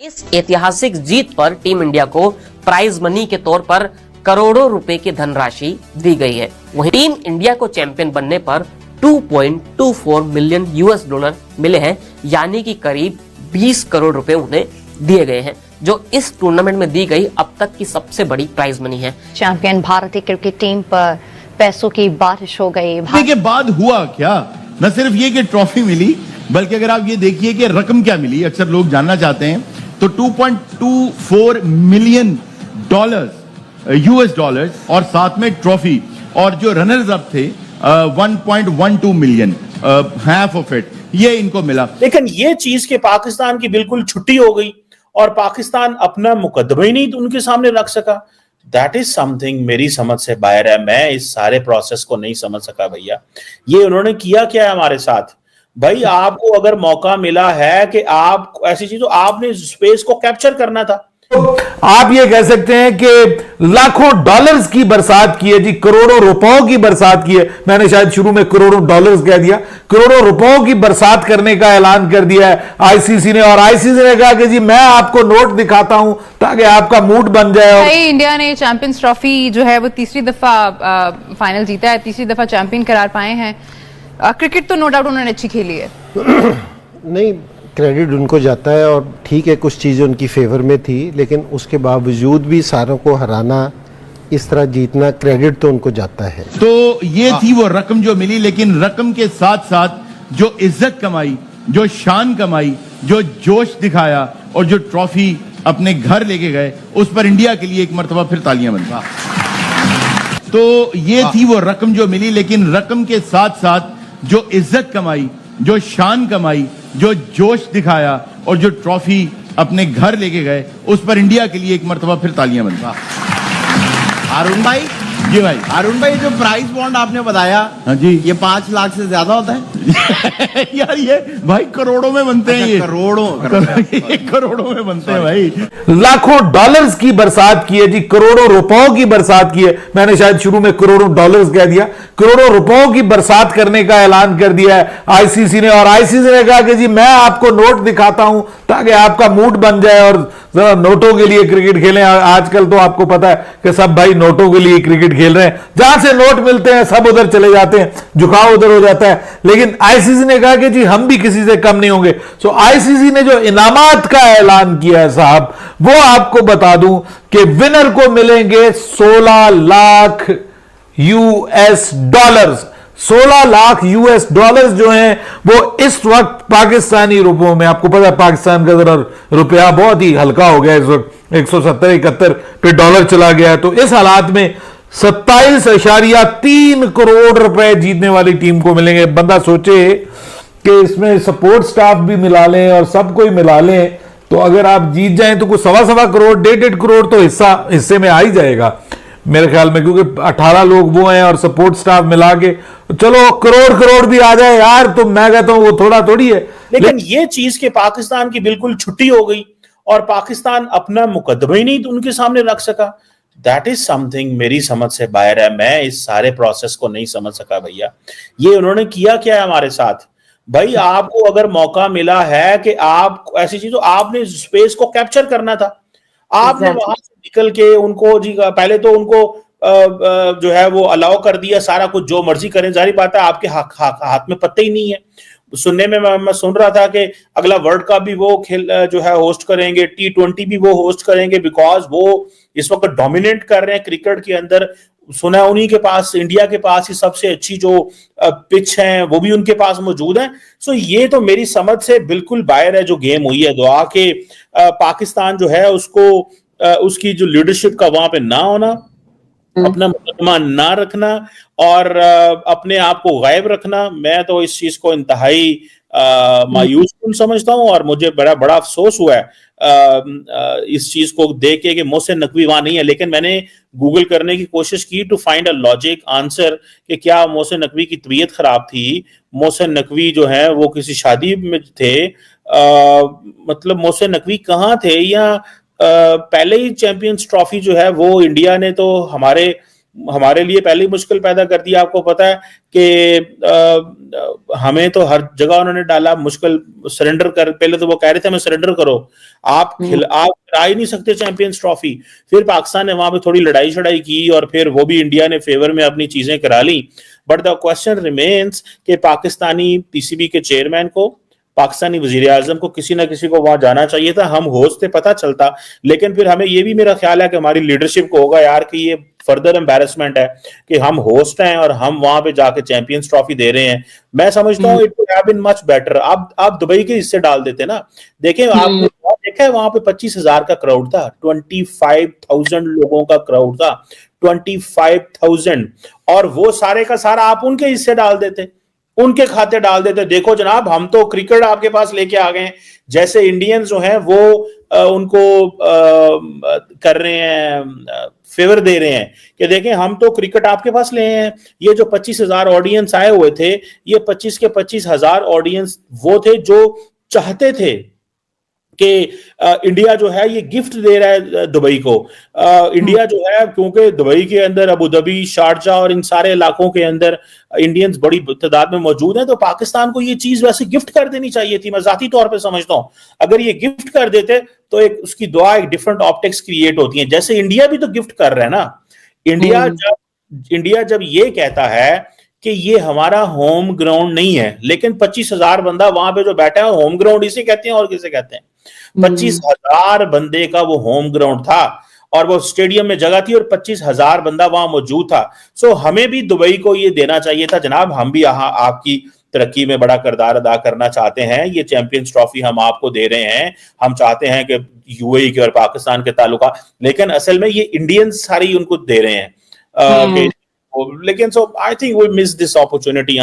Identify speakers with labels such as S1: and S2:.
S1: इस ऐतिहासिक जीत पर टीम इंडिया को प्राइज मनी के तौर पर करोड़ों रुपए की धनराशि दी गई है। वहीं टीम इंडिया को चैंपियन बनने पर 2.24 मिलियन यूएस डॉलर मिले हैं, यानी कि करीब 20 करोड़ रुपए उन्हें दिए गए हैं, जो इस टूर्नामेंट में दी गई अब तक की सबसे बड़ी प्राइज मनी है।
S2: चैंपियन भारतीय क्रिकेट टीम पर पैसों की बारिश हो गई।
S3: के बाद हुआ क्या, न सिर्फ ये कि ट्रॉफी मिली, बल्कि अगर आप ये देखिए कि रकम क्या मिली, अक्सर लोग जानना चाहते हैं, तो 2.24 मिलियन डॉलर्स यूएस डॉलर्स और साथ में ट्रॉफी, और जो रनर्स अप थे 1.12 मिलियन, हाफ ऑफ इट ये इनको मिला।
S4: लेकिन ये चीज के पाकिस्तान की बिल्कुल छुट्टी हो गई और पाकिस्तान अपना मुकदमा ही नहीं उनके सामने रख सका। दैट इज समथिंग मेरी समझ से बाहर है। मैं इस सारे प्रोसेस को नहीं समझ सका भैया। ये उन्होंने किया क्या है हमारे साथ? भाई आपको अगर मौका मिला है कि आप ऐसी चीज, तो आपने स्पेस को कैप्चर करना था।
S5: आप ये कह सकते हैं कि लाखों डॉलर्स की बरसात की है जी, करोड़ों रुपयों की बरसात की है। मैंने शायद शुरू में करोड़ों डॉलर्स कह दिया। करोड़ों रुपयों की बरसात करने का ऐलान कर दिया है आईसीसी ने, और आईसीसी ने कहा कि जी मैं आपको नोट दिखाता हूं ताकि आपका मूड बन जाए। और
S6: इंडिया ने चैंपियंस ट्रॉफी जो है वो तीसरी दफा फाइनल जीता है, तीसरी दफा चैंपियन करार पाए हैं। क्रिकेट तो नो डाउट उन्होंने अच्छी खेली है।
S7: नहीं, क्रेडिट उनको जाता है, और ठीक है कुछ चीज़ें उनकी फेवर में थी, लेकिन उसके बावजूद भी सारों को हराना, इस तरह जीतना, क्रेडिट तो उनको जाता है।
S3: तो ये थी वो रकम जो मिली, लेकिन रकम के साथ साथ जो इज्जत कमाई, जो शान कमाई, जो जोश दिखाया और जो ट्रॉफी अपने घर लेके गए, उस पर इंडिया के लिए एक मर्तबा फिर तालियां बनता। तो ये थी वो रकम जो मिली, लेकिन रकम के साथ साथ जो इज्जत कमाई, जो शान कमाई, जो जोश दिखाया और जो ट्रॉफी अपने घर लेके गए, उस पर इंडिया के लिए एक मर्तबा फिर तालियां बनता।
S8: अरुण भाई,
S3: जी भाई।
S8: अरुण भाई, जो प्राइस बॉन्ड आपने बताया,
S3: हाँ जी,
S8: ये 5 लाख से ज्यादा होता है?
S3: यार ये भाई करोड़ों में बनते हैं। ये करोड़ों में बनते हैं भाई।
S5: लाखों डॉलर्स की बरसात की है जी, करोड़ों रुपयों की बरसात की है। मैंने शायद शुरू में करोड़ों डॉलर्स कह दिया। करोड़ों रुपयों की बरसात करने का ऐलान कर दिया है आईसीसी ने, और आईसीसी ने कहा कि जी मैं आपको नोट दिखाता हूं ताकि आपका मूड बन जाए और जरा नोटों के लिए क्रिकेट खेलें। आजकल तो आपको पता है कि सब भाई नोटों के लिए क्रिकेट खेल रहे हैं, जहां से नोट मिलते हैं सब उधर चले जाते हैं, झुकाव उधर हो जाता है। लेकिन आईसीसी ने कहा कि जी हम भी किसी से कम नहीं होंगे। सो आईसीसी ने जो इनामात का ऐलान किया है साहब, वो आपको बता दूं कि विनर को मिलेंगे 16 lakh US dollars. 16 lakh US dollars जो हैं वो इस वक्त पाकिस्तानी रुपयों में, आपको पता है पाकिस्तान का जरा रुपया बहुत ही हल्का हो गया इस वक्त, 170-71 पे डॉलर चला गया है। तो इस हालात में 27.3 करोड़ रुपए जीतने वाली टीम को मिलेंगे। बंदा सोचे कि इसमें सपोर्ट स्टाफ भी मिला लें और सब कोई मिला लें, तो अगर आप जीत जाएं तो कुछ 1.25 करोड़ 1.5 करोड़ तो हिस्से में आ ही जाएगा मेरे ख्याल में, क्योंकि 18 लोग वो हैं और सपोर्ट स्टाफ मिला के चलो करोड़ भी आ जाए यार, तो मैं कहता हूं वो थोड़ा थोड़ी है।
S4: लेकिन ये चीज के पाकिस्तान की बिल्कुल छुट्टी हो गई और पाकिस्तान अपना मुकदमा ही नहीं उनके सामने रख सका। दैट इज समथिंग मेरी समझ से बाहर है। मैं इस सारे प्रोसेस को नहीं समझ सका भैया। ये उन्होंने किया क्या है हमारे साथ? भाई आपको अगर मौका मिला है कि आप ऐसी चीज, तो आपने स्पेस को कैप्चर करना था। आपने वहां से निकल के उनको जी, पहले तो उनको जो है वो अलाउ कर दिया, सारा कुछ जो मर्जी करें। जाहिर बात है आपके हाथ में पत्ते ही नहीं है। सुनने में मैं सुन रहा था कि अगला वर्ल्ड कप भी वो खेल जो है होस्ट करेंगे, T20 भी वो होस्ट करेंगे, बिकॉज वो इस वक्त डोमिनेट कर रहे हैं क्रिकेट के अंदर। सुना है उन्हीं के पास, इंडिया के पास ही सबसे अच्छी जो पिच है वो भी उनके पास मौजूद है। सो ये तो मेरी समझ से बिल्कुल बाहर है जो गेम हुई है। दुआ के पाकिस्तान जो है उसको उसकी जो लीडरशिप का वहां पे ना होना, अपना मुकदमा ना रखना और अपने आप को गायब रखना, मैं तो इस चीज को इंतहाई मायूस समझता हूं। और मुझे बड़ा अफसोस हुआ है इस चीज को देख के कि मोहसिन नकवी वहां नहीं है। लेकिन मैंने गूगल करने की कोशिश की to find a logic answer कि क्या मोहसिन नकवी की तबीयत खराब थी। मोहसिन नकवी जो है वो किसी शादी में थे, मतलब मोहसिन नकवी कहाँ थे, या पहले ही चैंपियंस ट्रॉफी जो है वो इंडिया ने तो हमारे हमारे लिए पहले ही मुश्किल पैदा कर दिया। आपको पता है कि हमें तो हर जगह उन्होंने डाला मुश्किल, सरेंडर कर, पहले तो वो कह रहे थे हमें सरेंडर करो, आप खिला ही नहीं सकते चैंपियंस ट्रॉफी। फिर पाकिस्तान ने वहां पे थोड़ी लड़ाई शड़ाई की और फिर वो भी इंडिया ने फेवर में अपनी चीजें करा ली। बट द क्वेश्चन रिमेन्स कि पाकिस्तानी पीसीबी के चेयरमैन को, पाकिस्तानी वजीर आजम को, किसी ना किसी को वहां जाना चाहिए था। हम होस्ट थे, पता चलता, लेकिन फिर हमें ये भी मेरा ख्याल है कि हमारी लीडरशिप को होगा यार कि ये फर्दर एम्बैरेसमेंट है कि हम होस्ट हैं और हम वहां पे जाके चैंपियंस ट्रॉफी दे रहे हैं। मैं समझता हूँ it would have been much better. आप दुबई के हिस्से डाल देते ना। देखें, आपने देखा है वहां पे 25,000 का क्राउड था, 25,000 लोगों का क्राउड था, 25,000, और वो सारे का सारा आप उनके हिस्से डाल देते, उनके खाते डाल देते। देखो जनाब, हम तो क्रिकेट आपके पास लेके आ गए, जैसे इंडियंस जो हैं वो उनको कर रहे हैं, फेवर दे रहे हैं कि देखें हम तो क्रिकेट आपके पास ले हैं। ये जो 25,000 ऑडियंस आए हुए थे, ये 25 के 25,000 ऑडियंस वो थे जो चाहते थे कि इंडिया जो है ये गिफ्ट दे रहा है दुबई को। इंडिया जो है, क्योंकि दुबई के अंदर अबू धाबी, शारजा और इन सारे इलाकों के अंदर इंडियंस बड़ी तादाद में मौजूद हैं, तो पाकिस्तान को ये चीज वैसे गिफ्ट कर देनी चाहिए थी। मैं जाती तौर पे समझता हूं अगर ये गिफ्ट कर देते तो एक उसकी दुआ, एक डिफरेंट ऑप्टिक्स क्रिएट होती है। जैसे इंडिया भी तो गिफ्ट कर रहा है ना। इंडिया जब ये कहता है कि ये हमारा होम ग्राउंड नहीं है, लेकिन 25,000 बंदा वहां पे जो बैठा है होम ग्राउंड इसे कहते हैं और किसे कहते हैं? 25,000 बंदे का वो होम ग्राउंड था और वो स्टेडियम में जगह थी और 25,000 बंदा वहां मौजूद था। सो हमें भी दुबई को ये देना चाहिए था जनाब, हम भी यहाँ आपकी तरक्की में बड़ा किरदार अदा करना चाहते हैं, ये चैंपियंस ट्रॉफी हम आपको दे रहे हैं, हम चाहते हैं कि यूएई के और पाकिस्तान के ताल्लुका, लेकिन असल में ये इंडियंस सारी उनको दे रहे हैं। लेकिन so I think we miss this opportunity.